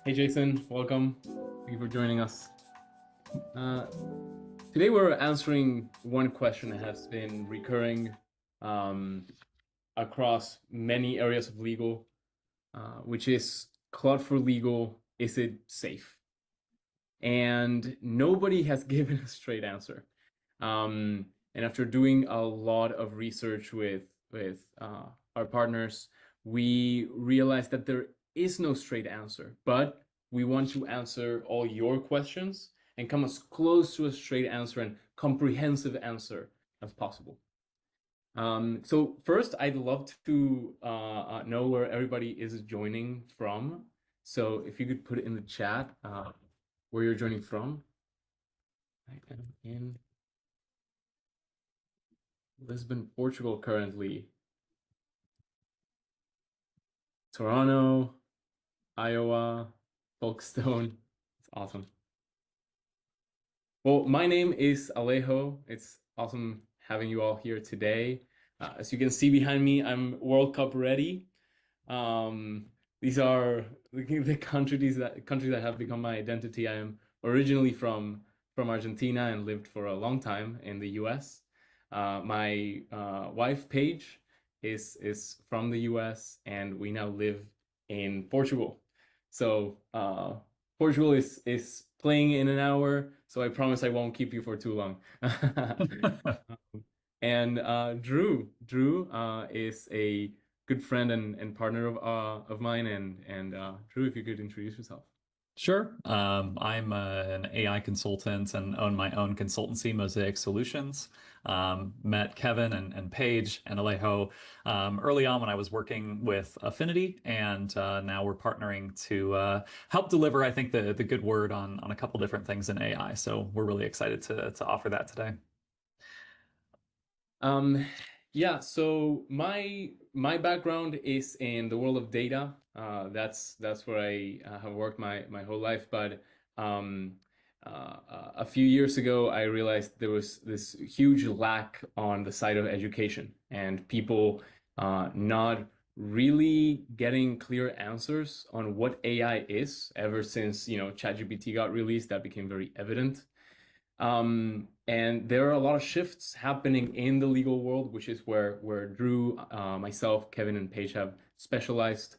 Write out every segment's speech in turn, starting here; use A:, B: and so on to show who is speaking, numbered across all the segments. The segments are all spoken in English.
A: Hey Jason, welcome. Thank you for joining us. Uh, Today we're answering one question that has been recurring um, across many areas of legal, which is Claude for Legal, is it safe? And nobody has given a straight answer. And after doing a lot of research with our partners, we realized that there is no straight answer, but we want to answer all your questions and come as close to a straight answer and comprehensive answer as possible. So first, I'd love to know where everybody is joining from. So if you could put it in the chat where you're joining from. I am in Lisbon, Portugal currently. Toronto, Iowa, Folkestone. It's awesome. Well, my name is Alejo. It's awesome having you all here today. As you can see behind me, I'm World Cup ready. These are the countries that have become my identity. I am originally from Argentina and lived for a long time in the US. My wife Paige is from the US, and we now live in Portugal. So Portugal is playing in an hour, so I promise I won't keep you for too long. And Drew is a good friend and partner of mine. And Drew, if you could introduce yourself.
B: Sure. I'm an AI consultant and own my own consultancy, Mosaic Solutions. Met Kevin and Paige and Alejo early on when I was working with Affinity, and now we're partnering to help deliver, I think, the good word on a couple different things in AI. So we're really excited to offer that today.
A: Um, yeah, so my background is in the world of data. That's where I have worked my whole life. But a few years ago, I realized there was this huge lack on the side of education and people not really getting clear answers on what AI is. Ever since, ChatGPT got released, that became very evident. And there are a lot of shifts happening in the legal world, which is where Drew, myself, Kevin, and Paige have specialized.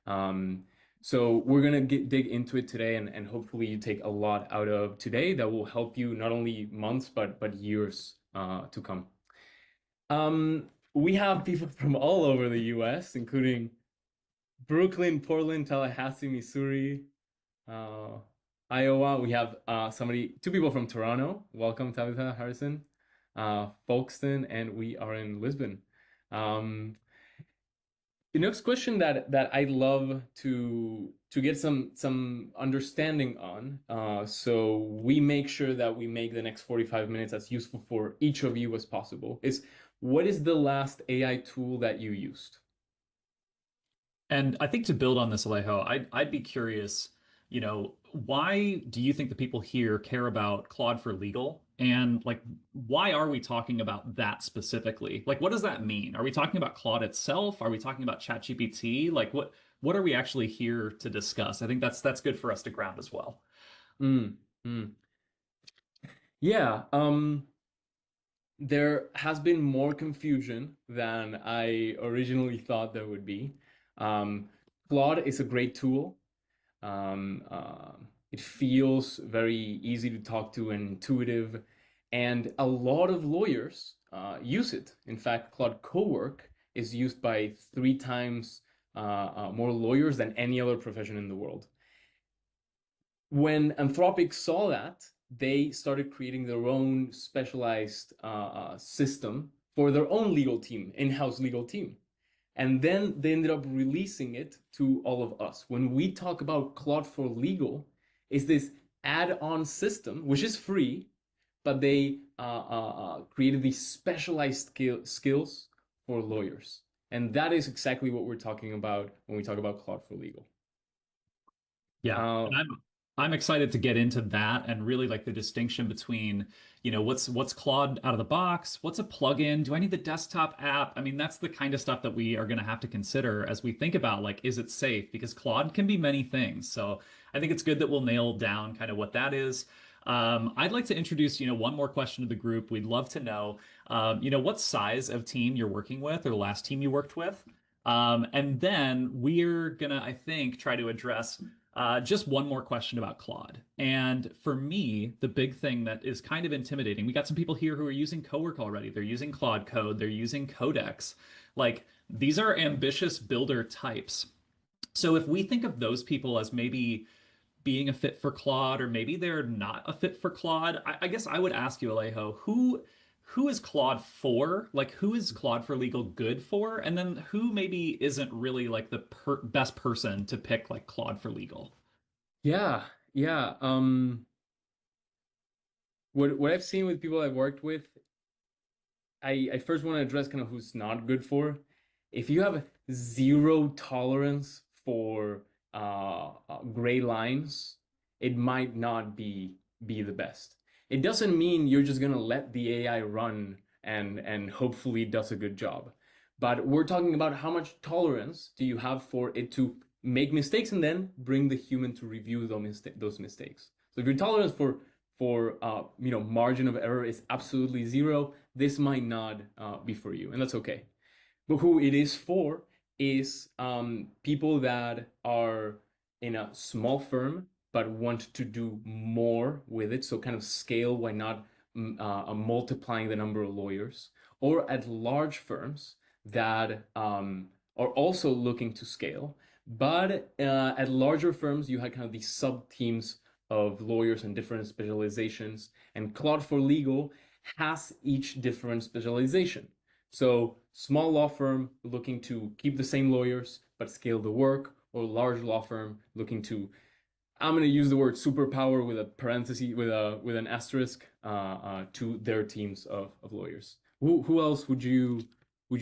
A: Um, so we're gonna dig into it today, and hopefully you take a lot out of today that will help you not only months but years to come. We have people from all over the U.S., including Brooklyn, Portland, Tallahassee, Missouri, uh, Iowa. We have two people from Toronto. Welcome, Tabitha Harrison, Folkestone, and we are in Lisbon. Um, the next question that I'd love to get some understanding on, so we make sure that we make the next 45 minutes as useful for each of you as possible, is what is the last AI tool that you used?
B: And I think to build on this, Alejo, I'd be curious, why do you think the people here care about Claude for Legal? And like, why are we talking about that specifically? Like, what does that mean? Are we talking about Claude itself? Are we talking about ChatGPT? Like, what are we actually here to discuss? I think that's good for us to ground as well.
A: Mm, mm. Yeah, there has been more confusion than I originally thought there would be. Um, Claude is a great tool. It feels very easy to talk to and intuitive, and a lot of lawyers use it. In fact, Claude Cowork is used by three times more lawyers than any other profession in the world. When Anthropic saw that, they started creating their own specialized system for their own legal team, in-house legal team. And then they ended up releasing it to all of us. When we talk about Claude for Legal, is this add-on system, which is free, but they created these specialized skills for lawyers. And that is exactly what we're talking about when we talk about Claude for Legal.
B: Yeah.
A: Uh,
B: And I'm excited to get into that and really like the distinction between, what's Claude out of the box, what's a plugin, do I need the desktop app? I mean, that's the kind of stuff that we are going to have to consider as we think about like, is it safe? Because Claude can be many things. So I think it's good that we'll nail down kind of what that is. I'd like to introduce, one more question to the group. We'd love to know, what size of team you're working with or the last team you worked with. And then we're gonna, I think, try to address just one more question about Claude. And for me, the big thing that is kind of intimidating, we got some people here who are using Cowork already. They're using Claude Code, they're using Codex. Like these are ambitious builder types. So if we think of those people as maybe being a fit for Claude, or maybe they're not a fit for Claude, I guess I would ask you, Alejo, who is Claude for? Like, who is Claude for Legal good for? And then who maybe isn't really like the best person to pick like Claude for Legal?
A: Yeah, yeah. What I've seen with people I've worked with, I first want to address kind of who's not good for. If you have zero tolerance for gray lines, it might not be the best. It doesn't mean you're just gonna let the AI run and hopefully it does a good job. But we're talking about how much tolerance do you have for it to make mistakes and then bring the human to review those mistakes. So if your tolerance for margin of error is absolutely zero, this might not be for you, and that's okay. But who it is for is people that are in a small firm but want to do more with it. So kind of scale, why not multiplying the number of lawyers, or at large firms that are also looking to scale. But at larger firms, you had kind of these sub teams of lawyers and different specializations, and Claude for Legal has each different specialization. So small law firm looking to keep the same lawyers but scale the work, or large law firm looking to, I'm going to use the word superpower with a parenthesis with an asterisk to their teams of lawyers. Who else would you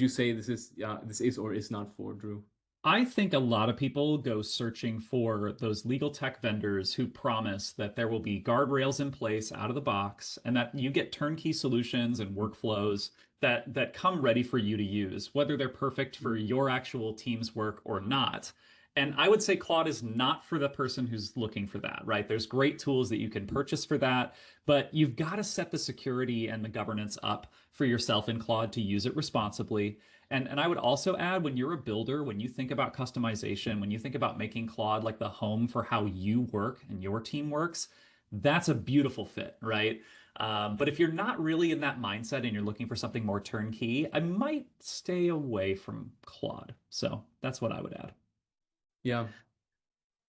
A: say this is or is not for, Drew?
B: I think a lot of people go searching for those legal tech vendors who promise that there will be guardrails in place out of the box and that you get turnkey solutions and workflows that come ready for you to use, whether they're perfect for your actual team's work or not. And I would say Claude is not for the person who's looking for that, right? There's great tools that you can purchase for that, but you've got to set the security and the governance up for yourself in Claude to use it responsibly. And I would also add, when you're a builder, when you think about customization, when you think about making Claude like the home for how you work and your team works, that's a beautiful fit, right? But if you're not really in that mindset and you're looking for something more turnkey, I might stay away from Claude. So that's what I would add.
A: Yeah.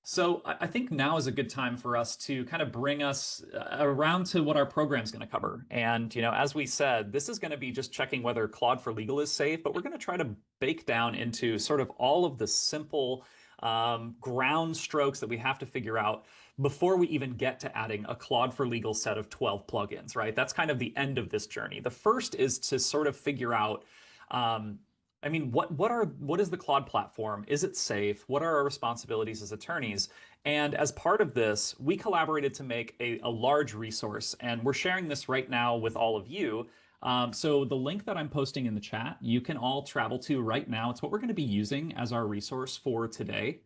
B: So I think now is a good time for us to kind of bring us around to what our program's going to cover. And, as we said, this is going to be just checking whether Claude for Legal is safe, but we're going to try to bake down into sort of all of the simple ground strokes that we have to figure out before we even get to adding a Claude for Legal set of 12 plugins, right? That's kind of the end of this journey. The first is to sort of figure out um, I mean, what is the Claude platform? Is it safe? What are our responsibilities as attorneys? And as part of this, we collaborated to make a large resource, and we're sharing this right now with all of you. So the link that I'm posting in the chat, you can all travel to right now. It's what we're going to be using as our resource for today.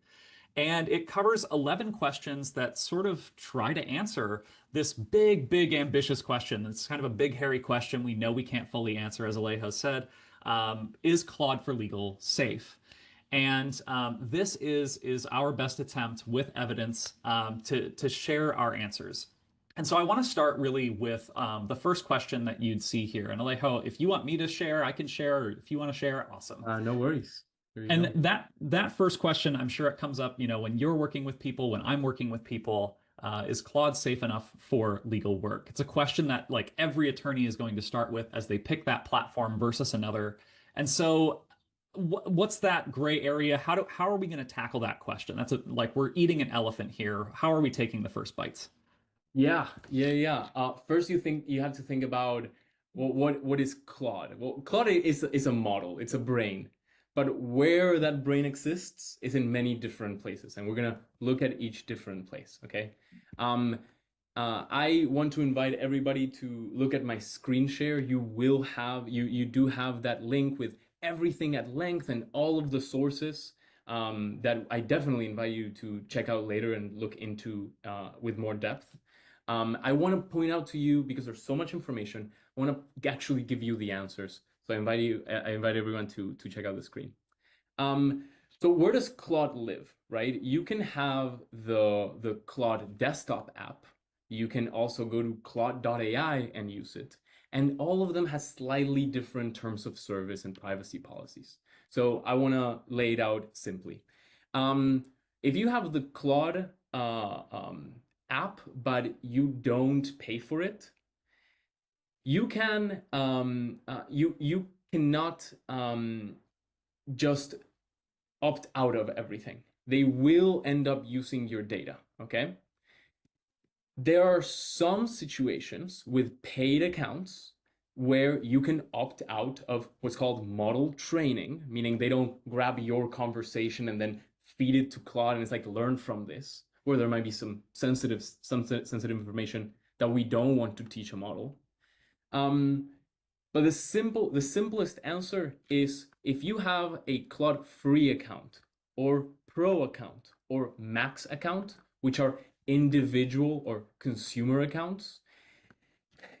B: And it covers 11 questions that sort of try to answer this big, big, ambitious question. It's kind of a big, hairy question we know we can't fully answer, as Alejo said. Is Claude for Legal safe? And this is our best attempt with evidence to share our answers. And so I want to start really with the first question that you'd see here. And Alejo, if you want me to share, I can share. Or if you want to share, awesome.
A: No worries. There you
B: And
A: go.
B: that first question, I'm sure it comes up, when you're working with people, when I'm working with people, is Claude safe enough for legal work? It's a question that like every attorney is going to start with as they pick that platform versus another. And so, what's that gray area? How are we going to tackle that question? Like we're eating an elephant here. How are we taking the first bites?
A: Yeah. First, you have to think about, well, what is Claude? Well, Claude is a model. It's a brain. But where that brain exists is in many different places, and we're gonna look at each different place, okay? Um, I want to invite everybody to look at my screen share. You do have that link with everything at length and all of the sources that I definitely invite you to check out later and look into with more depth. I want to point out to you, because there's so much information, I want to actually give you the answers. So I invite everyone to check out the screen. Um, so where does Claude live, right? You can have the Claude desktop app. You can also go to Claude.ai and use it. And all of them has slightly different terms of service and privacy policies. So I want to lay it out simply. Um, if you have the Claude app, but you don't pay for it, you can you cannot just opt out of everything. They will end up using your data, okay? There are some situations with paid accounts where you can opt out of what's called model training, meaning they don't grab your conversation and then feed it to Claude and it's like learn from this, where there might be some sensitive information that we don't want to teach a model. Um, but the simplest answer is if you have a Claude free account or pro account or max account, which are individual or consumer accounts,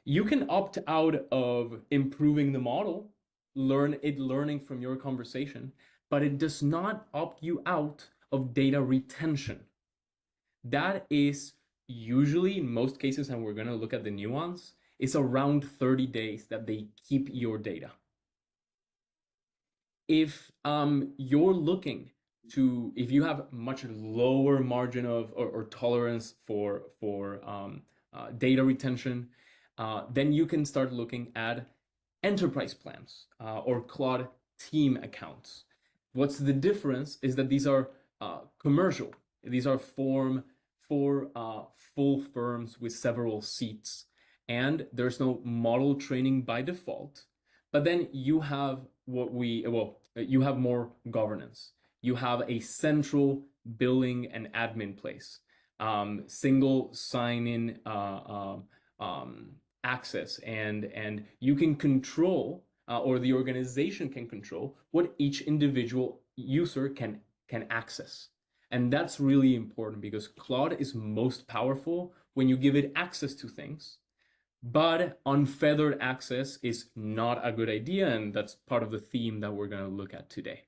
A: you can opt out of improving the model, learning from your conversation, but it does not opt you out of data retention. That is usually, in most cases, and we're going to look at the nuance, is around 30 days that they keep your data. If you're looking to, if you have much lower margin of or tolerance for data retention, then you can start looking at enterprise plans or Claude team accounts. What's the difference is that these are commercial. These are for full firms with several seats, and there's no model training by default. But then you have you have more governance. You have a central billing and admin place, single sign-in access, and you can control or the organization can control what each individual user can access. And that's really important because Claude is most powerful when you give it access to things, but unfeathered access is not a good idea, and that's part of the theme that we're going to look at today.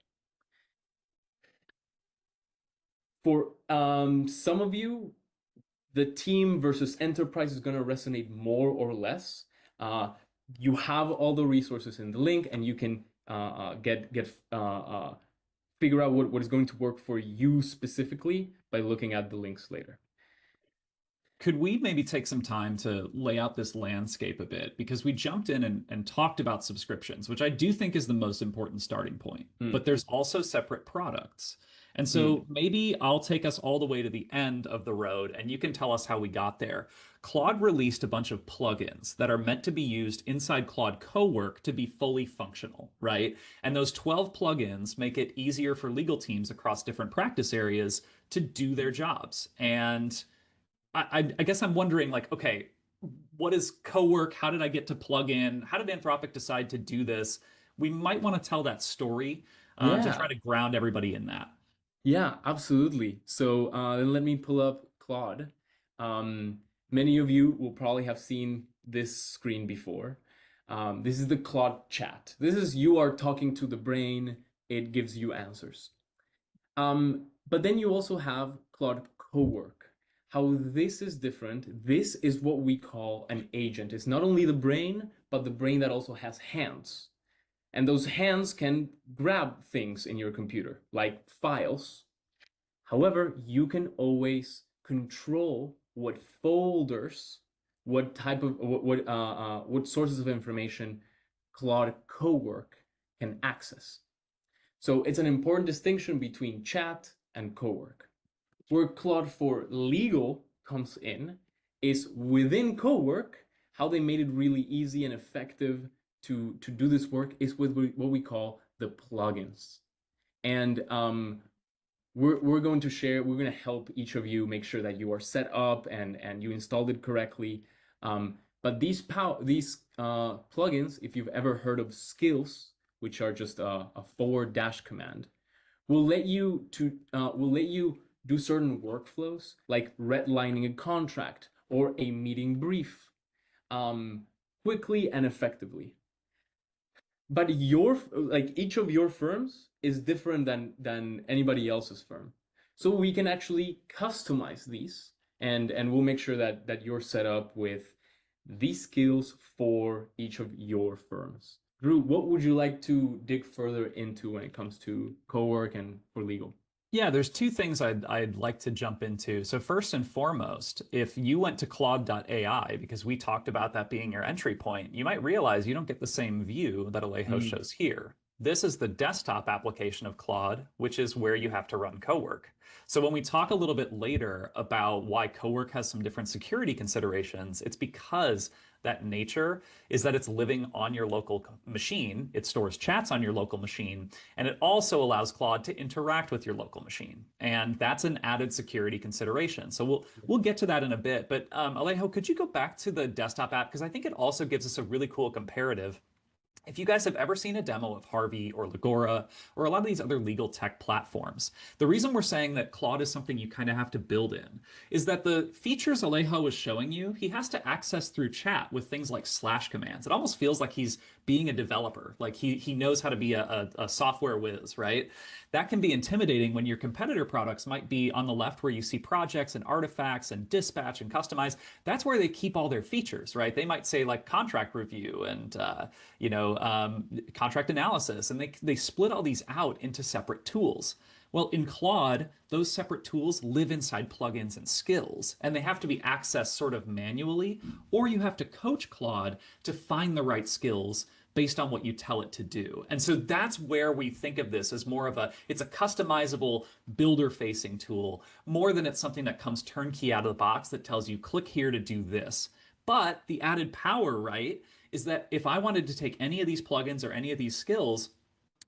A: For some of you, the team versus enterprise is going to resonate more or less. You have all the resources in the link, and you can figure out what is going to work for you specifically by looking at the links later.
B: Could we maybe take some time to lay out this landscape a bit? Because we jumped in and talked about subscriptions, which I do think is the most important starting point. But there's also separate products. And so maybe I'll take us all the way to the end of the road and you can tell us how we got there. Claude released a bunch of plugins that are meant to be used inside Claude Cowork to be fully functional, right? And those 12 plugins make it easier for legal teams across different practice areas to do their jobs. And I guess I'm wondering, like, okay, what is Cowork? How did I get to plug in? How did Anthropic decide to do this? We might want to tell that story to try
A: Yeah,
B: to ground everybody in that.
A: yeah, absolutely. So then let me pull up Claude. Um, Many of you will probably have seen this screen before. This is the Claude chat. This is you are talking to the brain. It gives you answers. But then you also have Claude Cowork. How this is different, this is what we call an agent. It's not only the brain, but the brain that also has hands. And those hands can grab things in your computer, like files. However, you can always control what folders, what type of what sources of information Claude Cowork can access. So it's an important distinction between chat and Cowork. Where Claude for Legal comes in is within Cowork. How they made it really easy and effective to do this work is with what we call the plugins. And we're going to help each of you make sure that you are set up and you installed it correctly. But these plugins, if you've ever heard of skills, which are just a forward dash command, will let you do certain workflows like redlining a contract or a meeting brief, um, quickly and effectively. But each of your firms is different than anybody else's firm. So we can actually customize these, and we'll make sure that you're set up with these skills for each of your firms. Drew, what would you like to dig further into when it comes to co-work and for legal?
B: Yeah, there's two things I'd like to jump into. So first and foremost, if you went to Claude.ai, because we talked about that being your entry point, you might realize you don't get the same view that Alejo
A: Mm.
B: shows here. This is the desktop application of Claude, which is where you have to run Cowork. So when we talk a little bit later about why Cowork has some different security considerations, it's because that nature is that it's living on your local machine. It stores chats on your local machine, and it also allows Claude to interact with your local machine. And that's an added security consideration. So we'll get to that in a bit. But Alejo, could you go back to the desktop app? Because I think it also gives us a really cool comparative. If you guys have ever seen a demo of Harvey or Legora or a lot of these other legal tech platforms, the reason we're saying that Claude is something you kind of have to build in is that the features Alejo is showing you, he has to access through chat with things like slash commands. It almost feels like he's being a developer, like he knows how to be a software whiz, right? That can be intimidating when your competitor products might be on the left where you see projects and artifacts and dispatch and customize. That's where they keep all their features, right? They might say like contract review and contract analysis, and they split all these out into separate tools. Well, in Claude, those separate tools live inside plugins and skills, and they have to be accessed sort of manually, or you have to coach Claude to find the right skills based on what you tell it to do. And so that's where we think of this as more of it's a customizable builder facing tool, more than it's something that comes turnkey out of the box that tells you click here to do this. But the added power, right, is that if I wanted to take any of these plugins or any of these skills,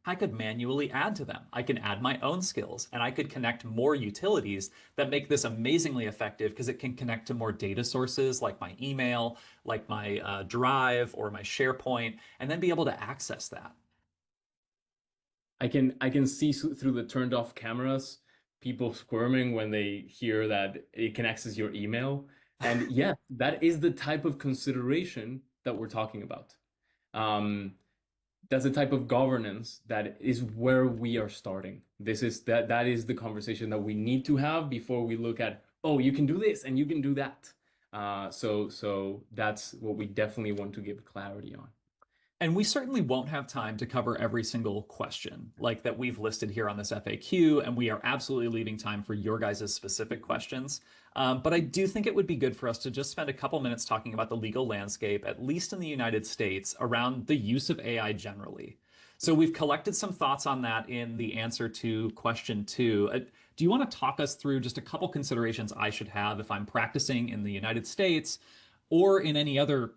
B: I could manually add to them. I can add my own skills, and I could connect more utilities that make this amazingly effective because it can connect to more data sources like my email, like my Drive or my SharePoint, and then be able to access that.
A: I can see through the turned off cameras people squirming when they hear that it can access your email. And yeah, that is the type of consideration that we're talking about. Um, that's the type of governance that is where we are starting. That is the conversation that we need to have before we look at, oh, you can do this and you can do that. So that's what we definitely want to give clarity on.
B: And we certainly won't have time to cover every single question like that we've listed here on this FAQ, and we are absolutely leaving time for your guys' specific questions. But I do think it would be good for us to just spend a couple minutes talking about the legal landscape, at least in the United States, around the use of AI generally. So we've collected some thoughts on that in the answer to question 2. Do you want to talk us through just a couple considerations I should have if I'm practicing in the United States or in any other,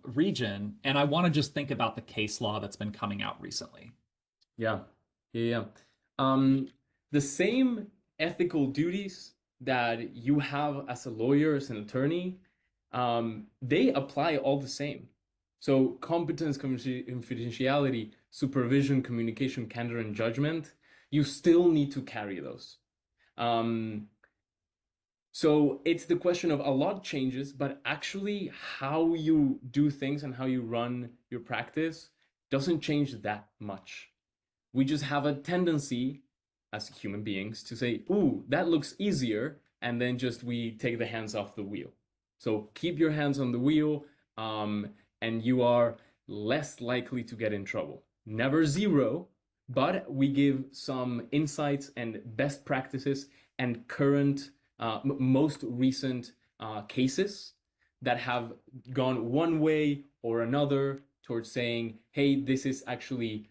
B: region, and I want to just think about the case law that's been coming out recently?
A: Yeah, yeah. Um, the same ethical duties that you have as a lawyer, as an attorney, they apply all the same. So competence, confidentiality, supervision, communication, candor, and judgment, you still need to carry those. Um, so it's the question of a lot changes, but actually how you do things and how you run your practice doesn't change that much. We just have a tendency as human beings to say, ooh, that looks easier, and then just we take the hands off the wheel. So keep your hands on the wheel, and you are less likely to get in trouble. Never zero, but we give some insights and best practices and current, most recent cases that have gone one way or another towards saying, hey, this is actually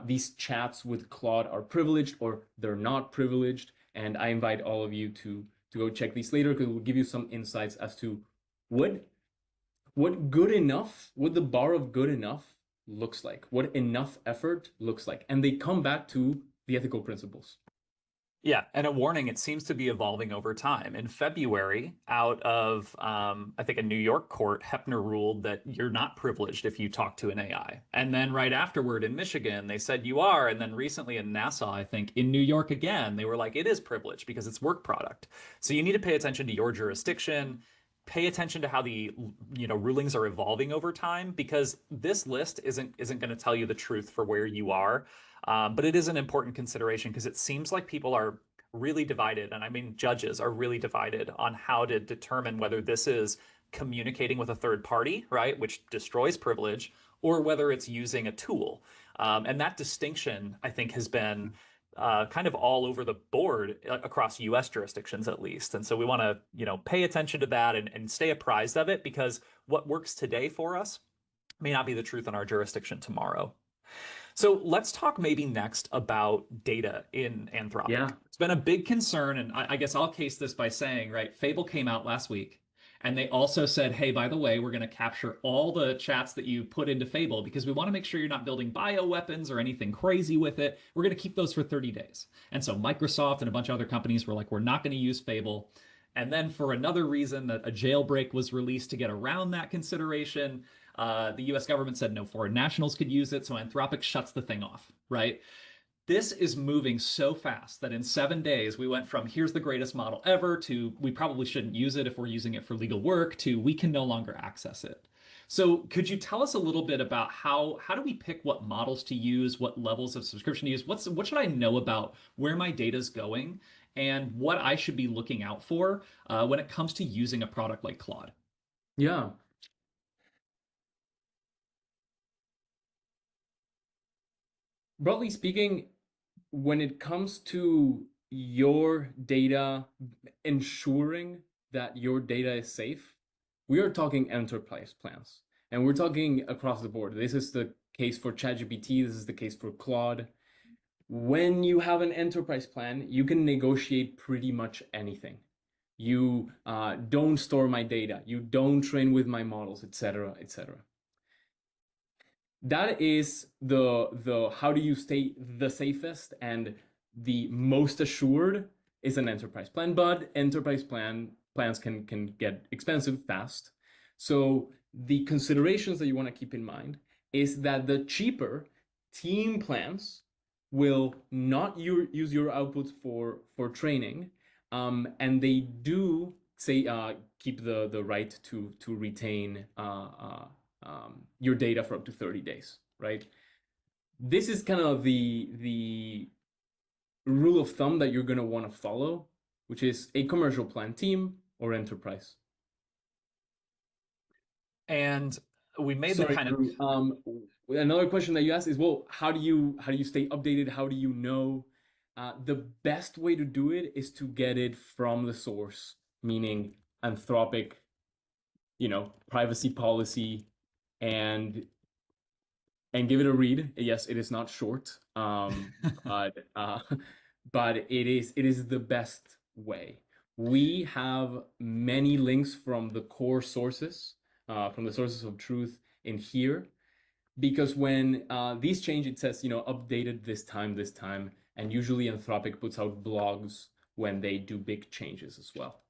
A: these chats with Claude are privileged or they're not privileged. And I invite all of you to go check these later because we'll give you some insights as to what good enough, what the bar of good enough looks like, what enough effort looks like. And they come back to the ethical principles.
B: Yeah, and a warning, it seems to be evolving over time. In February, out of I think a New York court, Hepner ruled that you're not privileged if you talk to an AI. And then right afterward in Michigan, they said you are. And then recently in Nassau, I think in New York again, they were like, it is privileged because it's work product. So you need to pay attention to your jurisdiction, pay attention to how the rulings are evolving over time, because this list isn't going to tell you the truth for where you are. But it is an important consideration because it seems like people are really divided, and I mean judges are really divided on how to determine whether this is communicating with a third party, right, which destroys privilege, or whether it's using a tool. And that distinction, I think, has been kind of all over the board across U.S. jurisdictions, at least. And so we want to, pay attention to that and stay apprised of it, because what works today for us may not be the truth in our jurisdiction tomorrow. So let's talk maybe next about data in Anthropic.
A: Yeah.
B: It's been a big concern, and I guess I'll case this by saying, right, Fable came out last week, and they also said, hey, by the way, we're going to capture all the chats that you put into Fable because we want to make sure you're not building bioweapons or anything crazy with it. We're going to keep those for 30 days. And so Microsoft and a bunch of other companies were like, we're not going to use Fable. And then for another reason, that a jailbreak was released to get around that consideration, the US government said no foreign nationals could use it, so Anthropic shuts the thing off, right? This is moving so fast that in 7 days, we went from here's the greatest model ever to we probably shouldn't use it if we're using it for legal work to we can no longer access it. So could you tell us a little bit about how do we pick what models to use, what levels of subscription to use? What should I know about where my data is going and what I should be looking out for when it comes to using a product like Claude?
A: Yeah. Broadly speaking, when it comes to your data, ensuring that your data is safe, we are talking enterprise plans. And we're talking across the board. This is the case for ChatGPT, this is the case for Claude. When you have an enterprise plan, you can negotiate pretty much anything. You don't store my data, you don't train with my models, etc., etc. That is the how do you stay the safest and the most assured is an enterprise plan, but enterprise plans can get expensive fast. So the considerations that you want to keep in mind is that the cheaper team plans will not use your outputs for training, and they do say keep the right to retain your data for up to 30 days, right? This is kind of the rule of thumb that you're going to want to follow, which is a commercial plan team or enterprise.
B: And we made the
A: Sorry,
B: kind of
A: Drew. Another question that you asked is, well, how do you stay updated? How do you know? The best way to do it is to get it from the source, meaning Anthropic, privacy policy, and give it a read. Yes, it is not short, but but it is the best way. We have many links from the core sources, from the sources of truth in here, because when these change, it says updated this time, and usually Anthropic puts out blogs when they do big changes as well.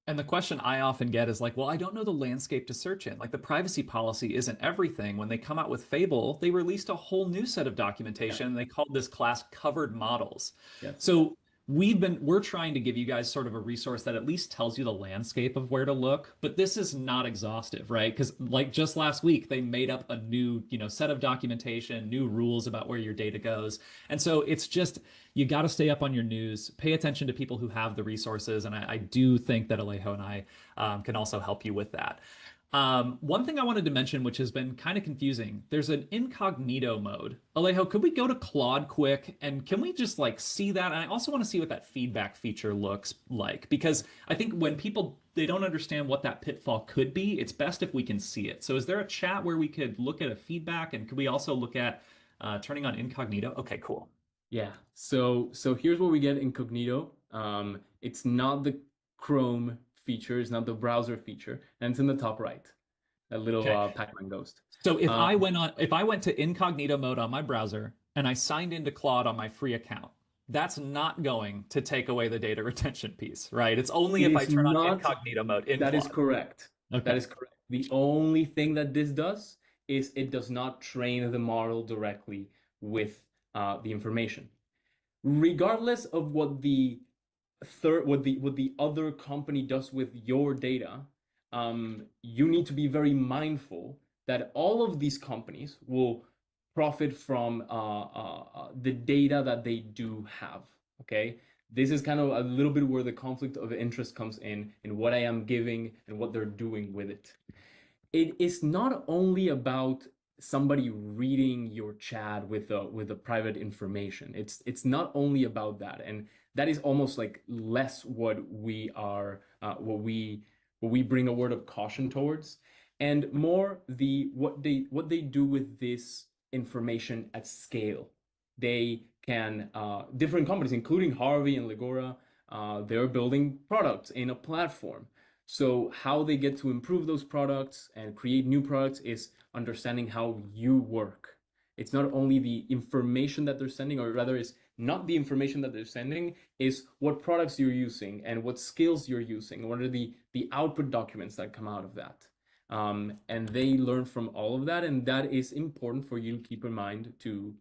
B: And the question I often get is like, well, I don't know the landscape to search in. Like the privacy policy isn't everything. When they come out with Fable, they released a whole new set of
A: Yeah.
B: documentation. And they called this class covered models.
A: Yes.
B: So we're trying to give you guys sort of a resource that at least tells you the landscape of where to look, but this is not exhaustive, right? Because like just last week, they made up a new, set of documentation, new rules about where your data goes. And so it's just you got to stay up on your news, pay attention to people who have the resources, and I do think that Alejo and I can also help you with that. One thing I wanted to mention, which has been kind of confusing, there's an incognito mode. Alejo, could we go to Claude quick and can we just like see that? And I also want to see what that feedback feature looks like, because I think when people they don't understand what that pitfall could be, it's best if we can see it. So is there a chat where we could look at a feedback, and could we also look at turning on incognito? Okay, cool.
A: Yeah. So here's what we get incognito. It's not the Chrome feature, it's not the browser feature, and it's in the top right. That little
B: Okay.
A: Pac-Man ghost.
B: So
A: Um,
B: if I went to incognito mode on my browser and I signed into Claude on my free account, that's not going to take away the data retention piece, right? It's only
A: It
B: if I
A: is
B: turn on
A: not.
B: incognito mode in
A: That is
B: Claude.
A: correct. That
B: Okay.
A: is correct. The only thing that this does is it does not train the model directly with the information. Regardless of what the other company does with your data, you need to be very mindful that all of these companies will profit from the data that they do have. Okay, this is kind of a little bit where the conflict of interest comes in what I am giving and what they're doing with it. It is not only about somebody reading your chat with the private information. It's not only about that, and that is almost like less what we are what we bring a word of caution towards, and more the what they do with this information at scale. They can different companies, including Harvey and Legora, they're building products in a platform. So how they get to improve those products and create new products is understanding how you work. It's not only the information that they're sending, or rather, it's not the information that they're sending, is what products you're using and what skills you're using. What are the output documents that come out of that? And they learn from all of that, and that is important for you to keep in mind to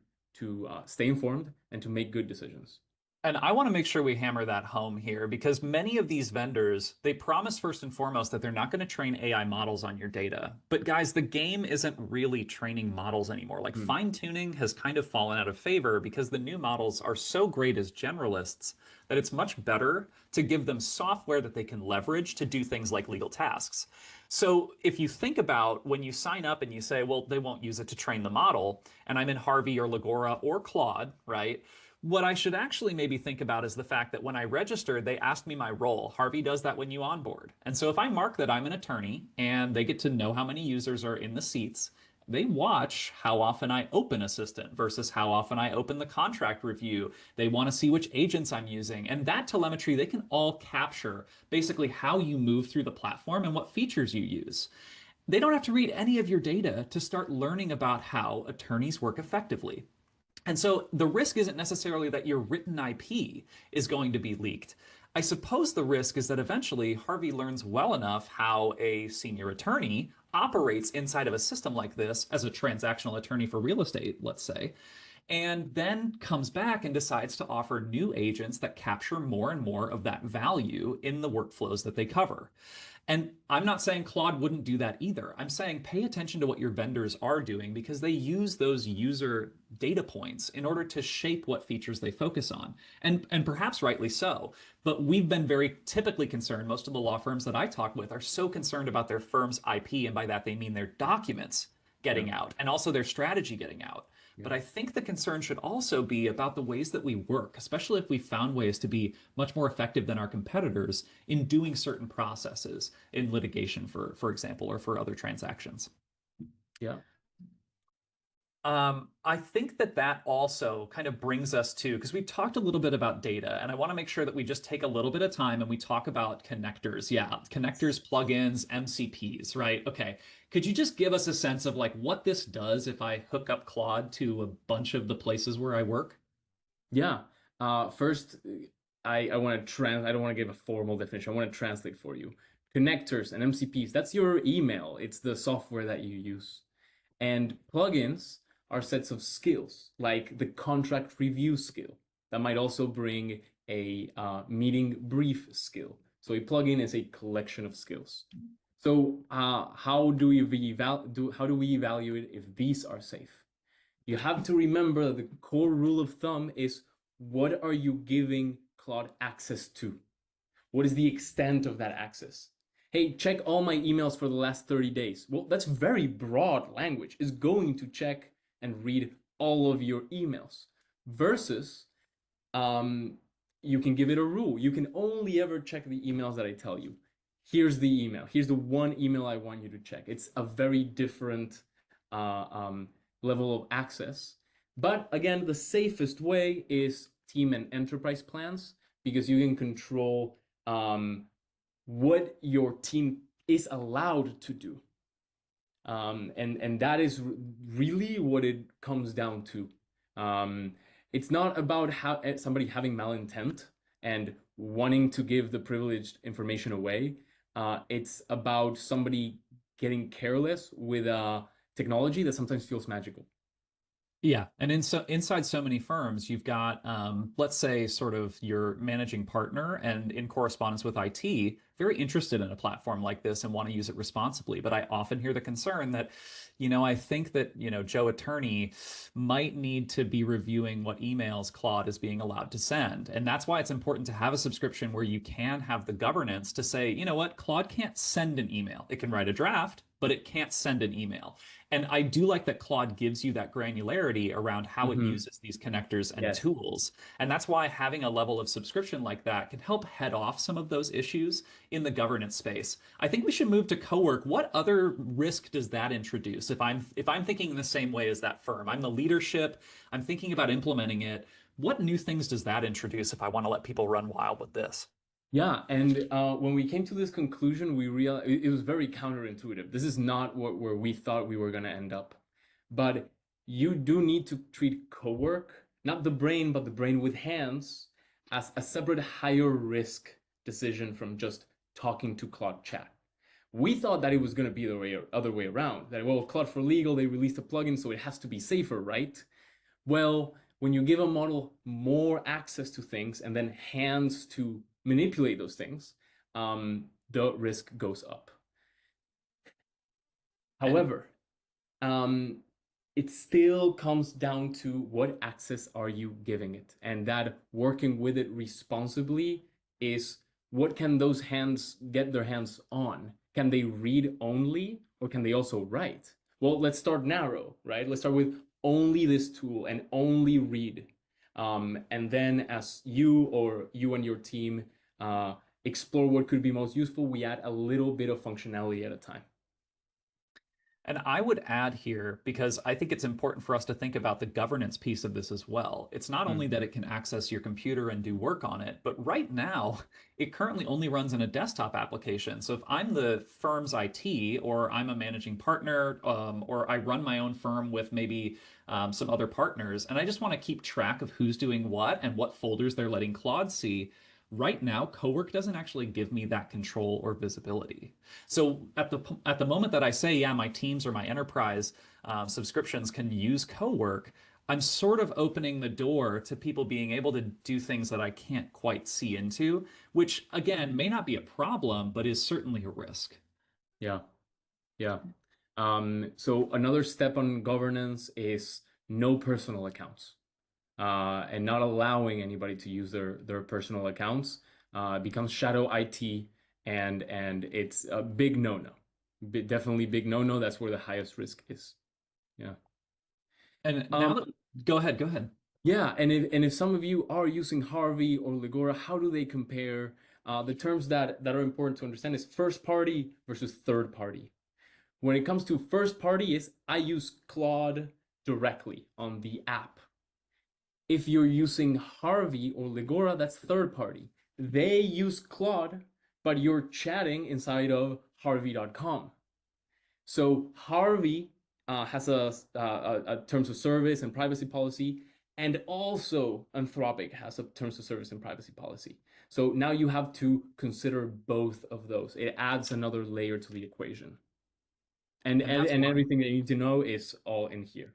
A: stay informed and to make good decisions.
B: And I want to make sure we hammer that home here because many of these vendors, they promise first and foremost that they're not going to train AI models on your data. But guys, the game isn't really training models anymore. Like
A: Hmm.
B: fine-tuning has kind of fallen out of favor because the new models are so great as generalists that it's much better to give them software that they can leverage to do things like legal tasks. So if you think about when you sign up and you say, well, they won't use it to train the model, and I'm in Harvey or Legora or Claude, right? What I should actually maybe think about is the fact that when I registered, they asked me my role. Harvey does that when you onboard. And so if I mark that I'm an attorney and they get to know how many users are in the seats, they watch how often I open Assistant versus how often I open the contract review. They want to see which agents I'm using. And that telemetry, they can all capture basically how you move through the platform and what features you use. They don't have to read any of your data to start learning about how attorneys work effectively. And so the risk isn't necessarily that your written IP is going to be leaked. I suppose the risk is that eventually Harvey learns well enough how a senior attorney operates inside of a system like this as a transactional attorney for real estate, let's say, and then comes back and decides to offer new agents that capture more and more of that value in the workflows that they cover. And I'm not saying Claude wouldn't do that either. I'm saying pay attention to what your vendors are doing because they use those user data points in order to shape what features they focus on. And perhaps rightly so. But we've been very typically concerned. Most of the law firms that I talk with are so concerned about their firm's IP, and by that they mean their documents
A: Yeah,
B: getting out and also their strategy getting out.
A: yeah.
B: But I think the concern should also be about the ways that we work, especially if we found ways to be much more effective than our competitors in doing certain processes in litigation, for example, or for other transactions.
A: Yeah.
B: I think that that also kind of brings us to, because we've talked a little bit about data, and I want to make sure that we just take a little bit of time and we talk about connectors. Yeah, connectors, plugins, MCPs, right? Okay. Could you just give us a sense of like what this does if I hook up Claude to a bunch of the places where I work?
A: Yeah. First, I want to I don't want to give a formal definition. I want to translate for you. Connectors and MCPs, that's your email. It's the software that you use. And plugins are sets of skills, like the contract review skill. That might also bring a meeting brief skill. So a plugin is a collection of skills. So how do we evaluate if these are safe? You have to remember that the core rule of thumb is what are you giving Claude access to? What is the extent of that access? Hey, check all my emails for the last 30 days. Well, that's very broad language. It's going to check and read all of your emails. Versus, um, you can give it a rule. You can only ever check the emails that I tell you. Here's the email. Here's the one email I want you to check. It's a very different uh, um, level of access. But again, the safest way is team and enterprise plans because you can control what your team is allowed to do. And that is really what it comes down to. Um, It's not about how somebody having malintent and wanting to give the privileged information away. It's about somebody getting careless with technology that sometimes feels magical.
B: Yeah, and inside so many firms, you've got let's say sort of your managing partner and in correspondence with IT, very interested in a platform like this and want to use it responsibly. But I often hear the concern that, I think that, Joe Attorney might need to be reviewing what emails Claude is being allowed to send. And that's why it's important to have a subscription where you can have the governance to say, you know what, Claude can't send an email. It can write a draft, but it can't send an email. And I do like that Claude gives you that granularity around how it
A: Hmm.
B: uses these connectors and
A: Yes.
B: tools. And that's why having a level of subscription like that can help head off some of those issues in the governance space. I think we should move to co-work. What other risk does that introduce? If I'm thinking in the same way as that firm, I'm the leadership, I'm thinking about implementing it. What new things does that introduce if I want to let people run wild with this?
A: Yeah, and when we came to this conclusion, we realized it was very counterintuitive. This is not where we thought we were going to end up. But you do need to treat co-work, not the brain, but the brain with hands, as a separate higher risk decision from just talking to Claude Chat. We thought that it was going to be the other way around. That, well, Claude for Legal, they released a plugin, so it has to be safer, right? Well, when you give a model more access to things and then hands to manipulate those things, the risk goes up.
B: And
A: However, um, it still comes down to what access are you giving it, and that working with it responsibly is what can those hands get their hands on? Can they read only, or can they also write? Well, let's start narrow, right? Let's start with only this tool and only read. And then as you and your team explore what could be most useful, we add a little bit of functionality at a time.
B: And I would add here, because I think it's important for us to think about the governance piece of this as well. It's not only that
A: Mhm.
B: it can access your computer and do work on it, but right now, it currently only runs in a desktop application. So if I'm the firm's IT, or I'm a managing partner, or I run my own firm with maybe some other partners, and I just want to keep track of who's doing what and what folders they're letting Claude see, right now, Cowork doesn't actually give me that control or visibility. So at the moment that I say, yeah, my teams or my enterprise subscriptions can use Cowork, I'm sort of opening the door to people being able to do things that I can't quite see into, which again may not be a problem, but is certainly a risk.
A: Yeah, yeah. So another step on governance is no personal accounts, and not allowing anybody to use their personal accounts. Becomes shadow IT, and it's a big no-no. Definitely big no-no. That's where the highest risk is. Yeah.
B: And now
A: Um,
B: that, go ahead, go ahead.
A: yeah, and if some of you are using Harvey or Legora, how do they compare? The terms that are important to understand is first party versus third party. When it comes to first party, is I use Claude directly on the app. If you're using Harvey or Legora, that's third party. They use Claude, but you're chatting inside of Harvey.com. So Harvey has a terms of service and privacy policy, and also Anthropic has a terms of service and privacy policy. So now you have to consider both of those. It adds another layer to the equation. And
B: And
A: and,
B: that's
A: and
B: why
A: everything that you need to know is all in here.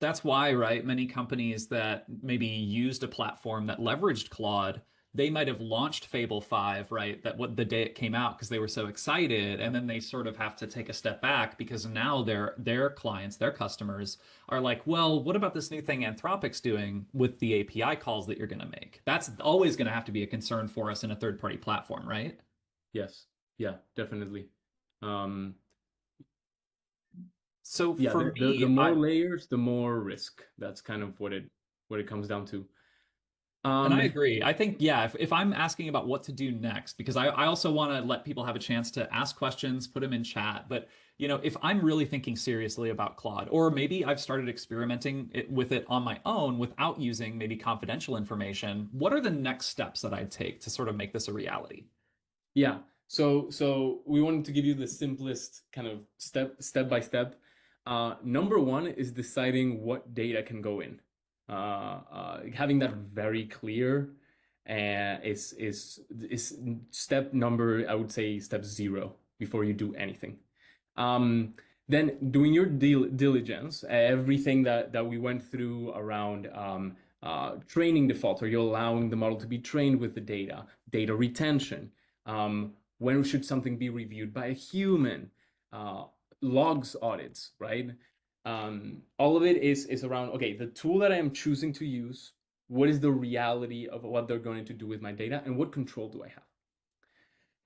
B: right, many companies that maybe used a platform that leveraged Claude, they might have launched Fable 5, right? That what the day it came out because they were so excited, and then they sort of have to take a step back because now their clients, their customers are like, well, what about this new thing Anthropic's doing with the API calls that you're going to make? That's always going to have to be a concern for us in a third-party platform, right?
A: Yes. Yeah, definitely. Um,
B: So
A: yeah,
B: for
A: the
B: me,
A: more layers, the more risk. That's kind of what it comes down to.
B: and I
A: Um,
B: agree. I think, yeah, if I'm asking about what to do next, because I also want to let people have a chance to ask questions, put them in chat. But, if I'm really thinking seriously about Claude, or maybe I've started experimenting with it on my own without using maybe confidential information, what are the next steps that I'd take to sort of make this a reality?
A: yeah. So we wanted to give you the simplest kind of step by step. Number one is deciding what data can go in. having that very clear is step number, I would say step 0 before you do anything. Um, then doing your diligence, everything that we went through around training defaults, or you're allowing the model to be trained with the data retention. When should something be reviewed by a human? Uh, Logs audits, right? All of it is around, okay, the tool that I am choosing to use, what is the reality of what they're going to do with my data, and what control do I have?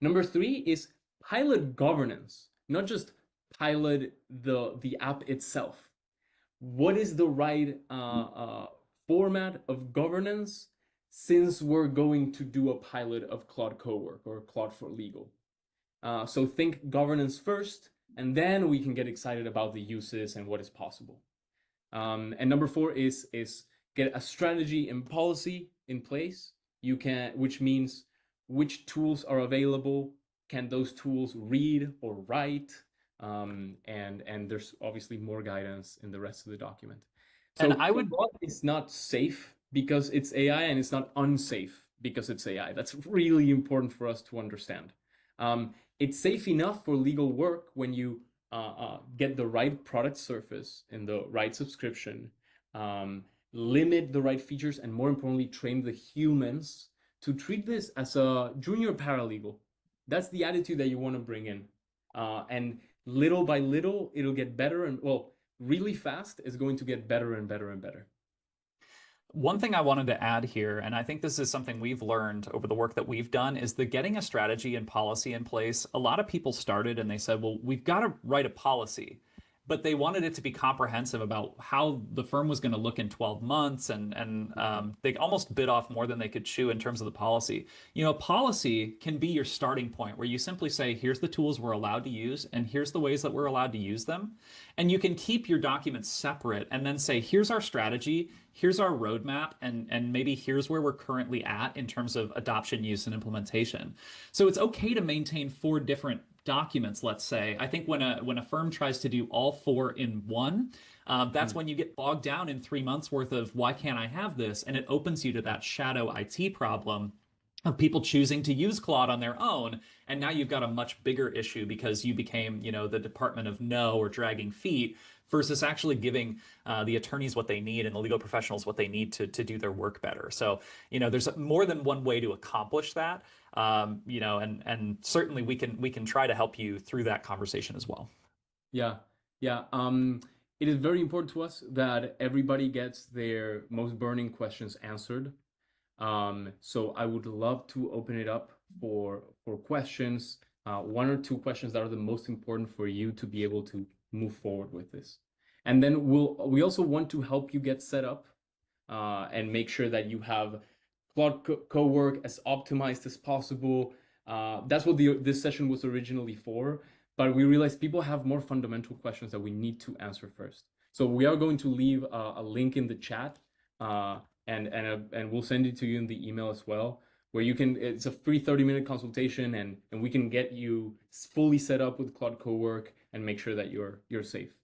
A: Number 3 is pilot governance, not just pilot the app itself. What is the right format of governance, since we're going to do a pilot of Claude Cowork or Claude for Legal? So think governance first, and then we can get excited about the uses and what is possible. And number 4 is get a strategy and policy in place. Which means which tools are available, can those tools read or write, and there's obviously more guidance in the rest of the document.
B: And
A: So
B: I would
A: Claude is not safe because it's AI, and it's not unsafe because it's AI. That's really important for us to understand. It's safe enough for legal work when you get the right product surface and the right subscription, limit the right features, and more importantly, train the humans to treat this as a junior paralegal. That's the attitude that you want to bring in. And little by little, it'll get better. And well, really fast is going to get better and better and better.
B: One thing I wanted to add here, and I think this is something we've learned over the work that we've done, is that getting a strategy and policy in place. A lot of people started and they said, well, we've got to write a policy, but they wanted it to be comprehensive about how the firm was going to look in 12 months, and they almost bit off more than they could chew in terms of the policy. You know, policy can be your starting point where you simply say, here's the tools we're allowed to use, and here's the ways that we're allowed to use them. And you can keep your documents separate and then say, here's our strategy, here's our roadmap, and maybe here's where we're currently at in terms of adoption, use, and implementation. So it's okay to maintain 4 different documents, let's say. I think when a firm tries to do all 4 in one, that's when you get bogged down in 3 months worth of why can't I have this? And it opens you to that shadow IT problem of people choosing to use Claude on their own. And now you've got a much bigger issue because you became, the Department of No or dragging feet versus actually giving the attorneys what they need and the legal professionals what they need to do their work better. So, there's more than one way to accomplish that. And certainly we can try to help you through that conversation as well.
A: Yeah, yeah. It is very important to us that everybody gets their most burning questions answered. So I would love to open it up for questions, 1 or 2 questions that are the most important for you to be able to move forward with this. And then we also want to help you get set up and make sure that you have Claude Cowork as optimized as possible. That's what this session was originally for, but we realized people have more fundamental questions that we need to answer first. So we are going to leave a link in the chat, and we'll send it to you in the email as well, where you can. It's a free 30-minute consultation, and we can get you fully set up with Claude Cowork and make sure that you're safe.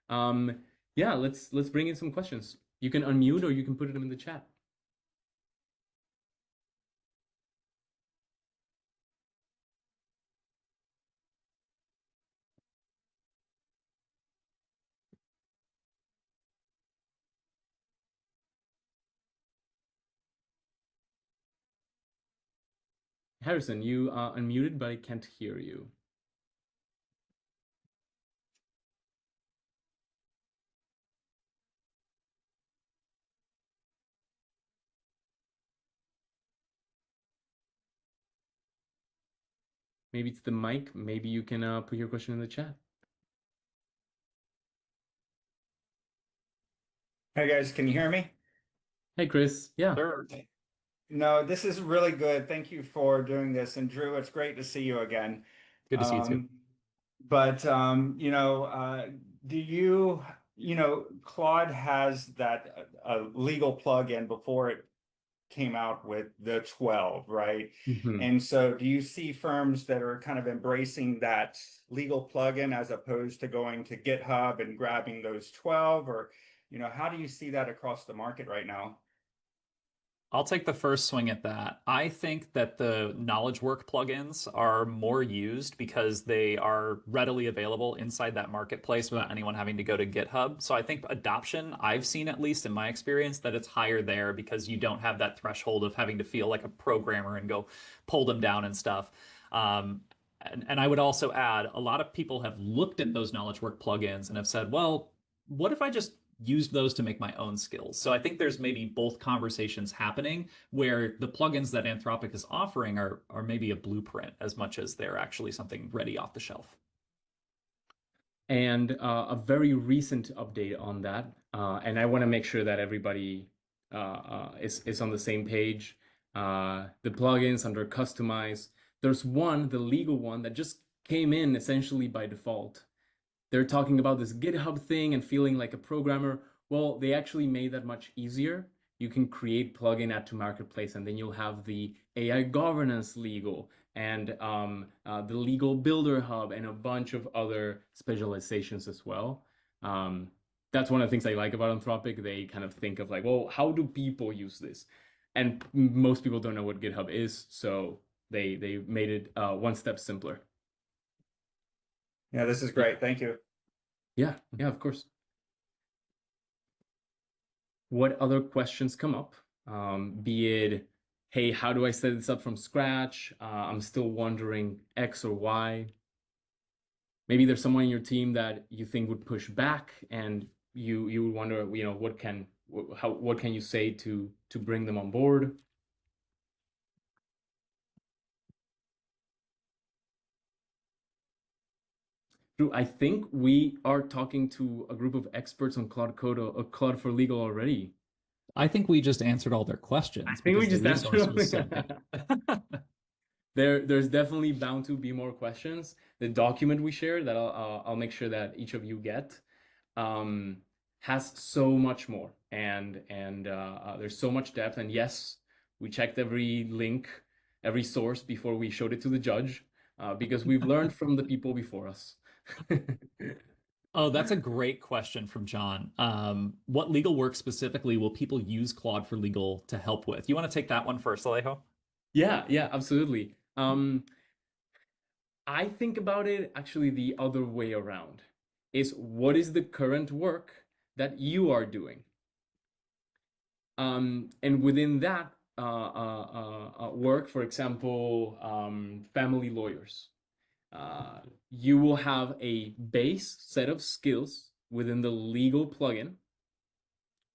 A: Yeah, let's bring in some questions. You can unmute or you can put them in the chat. Harrison, you are unmuted, but I can't hear you. Maybe it's the mic. Maybe you can put your question in the chat.
C: Hey guys, can you hear me?
A: Hey, Chris. Yeah.
B: Sure.
C: No, this is really good. Thank you for doing this. And Drew, it's great to see you again.
B: Good to see you too.
C: But do Claude has that legal plugin before it came out with the 12, right?
A: Mhm.
C: And so do you see firms that are kind of embracing that legal plugin as opposed to going to GitHub and grabbing those 12, or How do you see that across the market right now?
B: I'll take the first swing at that. I think that the knowledge work plugins are more used because they are readily available inside that marketplace without anyone having to go to GitHub. So I think adoption, I've seen at least in my experience, that it's higher there because you don't have that threshold of having to feel like a programmer and go pull them down and stuff. And I would also add, a lot of people have looked at those knowledge work plugins and have said, well, what if I just used those to make my own skills? So I think there's maybe both conversations happening where the plugins that Anthropic is offering are maybe a blueprint as much as they're actually something ready off the shelf.
A: And a very recent update on that, and I want to make sure that everybody is on the same page. The plugins under customize, there's one, the legal one, that just came in essentially by default. They're talking about this GitHub thing and feeling like a programmer. Well, they actually made that much easier. You can create plugin, add to marketplace, and then you'll have the AI governance legal and the legal builder hub and a bunch of other specializations as well. That's one of the things I like about Anthropic. They kind of think of like, well, how do people use this? And most people don't know what GitHub is, so they made it one step simpler.
C: Yeah, this is great. Thank you.
A: Yeah, of course. What other questions come up? Be it, hey, how do I set this up from scratch? I'm still wondering X or Y. Maybe there's someone in your team that you think would push back, and you wonder, what can you say to bring them on board? Drew, I think we are talking to a group of experts on Claude Code or Claude for Legal already.
B: I think we just answered all their questions.
A: I think we
B: because the
A: just
B: resource was so
A: answered.
B: big.
A: There's definitely bound to be more questions. The document we share that I'll make sure that each of you get has so much more, and there's so much depth. And yes, we checked every link, every source before we showed it to the judge, because we've learned from the people before us.
B: Oh, that's a great question from John. What legal work specifically will people use Claude for Legal to help with? You want to take that one first, Alejo?
A: Yeah, absolutely. I think about it actually the other way around. Is what is the current work that you are doing? And within that work, for example, family lawyers, you will have a base set of skills within the legal plugin.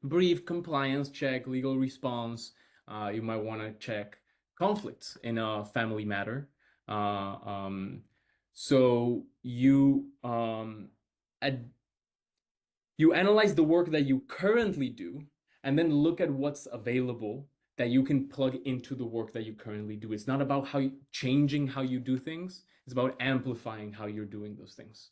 A: Brief, compliance check, legal response. You might want to check conflicts in a family matter. So you analyze the work that you currently do, and then look at what's available that you can plug into the work that you currently do. It's not about changing how you do things. It's about amplifying how you're doing those things.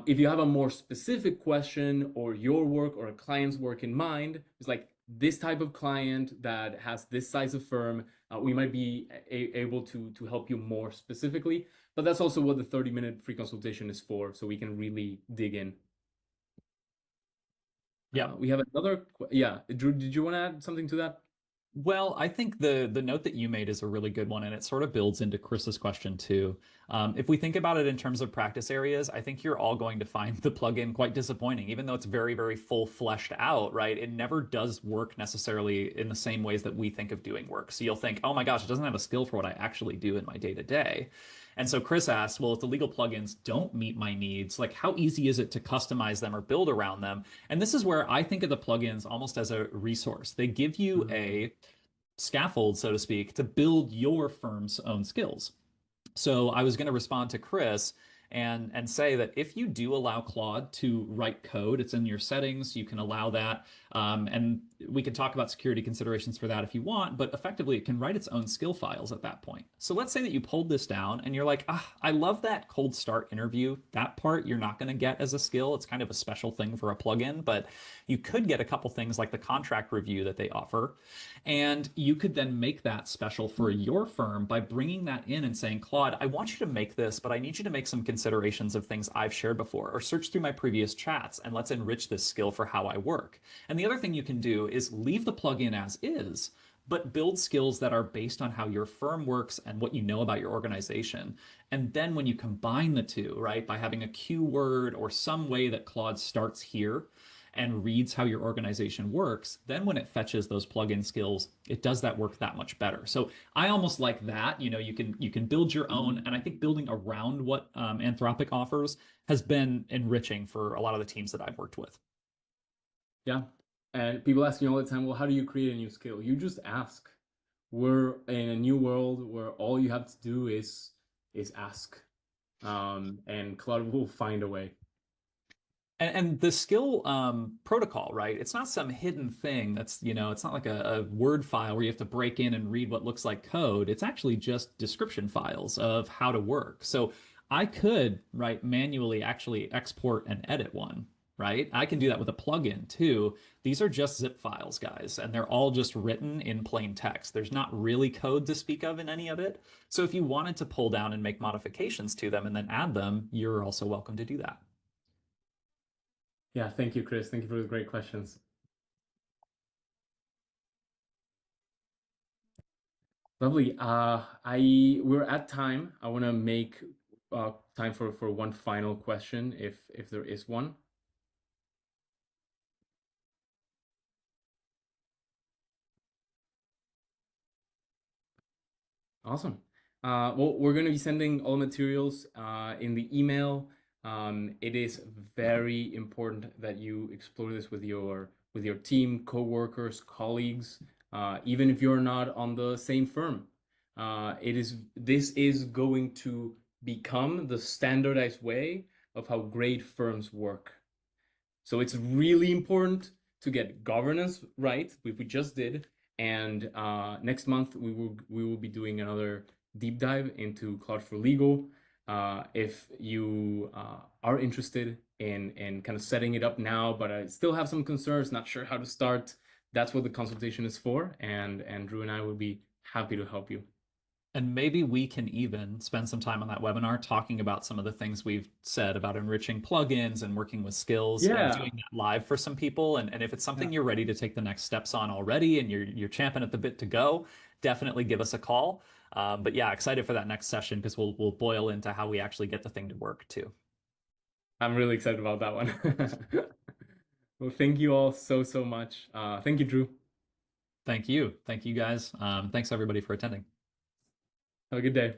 A: If you have a more specific question or your work or a client's work in mind, it's like this type of client that has this size of firm, we might be able to help you more specifically. But that's also what the 30-minute free consultation is for, so we can really dig in.
B: Yeah.
A: We have another. Yeah, Drew, did you want to add something to that?
B: Well, I think the note that you made is a really good one, and it sort of builds into Chris's question too. If we think about it in terms of practice areas, I think you're all going to find the plugin quite disappointing, even though it's very, very full fleshed out, right? It never does work necessarily in the same ways that we think of doing work. So you'll think, oh my gosh, it doesn't have a skill for what I actually do in my day to day. And so Chris asked, well, if the legal plugins don't meet my needs, like how easy is it to customize them or build around them? And this is where I think of the plugins almost as a resource. They give you a scaffold, so to speak, to build your firm's own skills. So I was going to respond to Chris and say that if you do allow Claude to write code, it's in your settings, you can allow that. And we can talk about security considerations for that if you want, but effectively it can write its own skill files at that point. So let's say that you pulled this down and you're like, I love that cold start interview. That part you're not going to get as a skill. It's kind of a special thing for a plugin, but you could get a couple things like the contract review that they offer. And you could then make that special for your firm by bringing that in and saying, Claude, I want you to make this, but I need you to make some considerations of things I've shared before, or search through my previous chats and let's enrich this skill for how I work. And the other thing you can do is leave the plugin as is, but build skills that are based on how your firm works and what you know about your organization. And then when you combine the two, right, by having a keyword or some way that Claude starts here and reads how your organization works, then when it fetches those plugin skills, it does that work that much better. So I almost like that. You can build your own, and I think building around what Anthropic offers has been enriching for a lot of the teams that I've worked with.
A: Yeah. And people ask me all the time, well, how do you create a new skill? You just ask. We're in a new world where all you have to do is ask. And Claude will find a way.
B: And the skill protocol, right? It's not some hidden thing that's, it's not like a Word file where you have to break in and read what looks like code. It's actually just description files of how to work. So I could, right, manually actually export and edit one, right? I can do that with a plugin too. These are just zip files, guys, and they're all just written in plain text. There's not really code to speak of in any of it. So if you wanted to pull down and make modifications to them and then add them, you're also welcome to do that.
A: Yeah, thank you, Chris. Thank you for the great questions. Lovely. We're at time. I want to make time for one final question, if there is one. Awesome. Well, we're going to be sending all materials in the email. It is very important that you explore this with your team, coworkers, colleagues, even if you're not on the same firm. This is going to become the standardized way of how great firms work. So it's really important to get governance right, which we just did. And next month we will be doing another deep dive into Claude for Legal. If you are interested in kind of setting it up now, but I still have some concerns, not sure how to start, that's what the consultation is for. And Drew and I will be happy to help you.
B: And maybe we can even spend some time on that webinar talking about some of the things we've said about enriching plugins and working with skills and
A: Yeah.
B: doing that live for some people. And if it's something you're ready to take the next steps on already and you're champing at the bit to go, definitely give us a call. But yeah, excited for that next session because we'll boil into how we actually get the thing to work too.
A: I'm really excited about that one. Well, thank you all so much. Thank you, Drew.
B: Thank you. Thank you guys. Thanks everybody for attending.
A: Have a good day.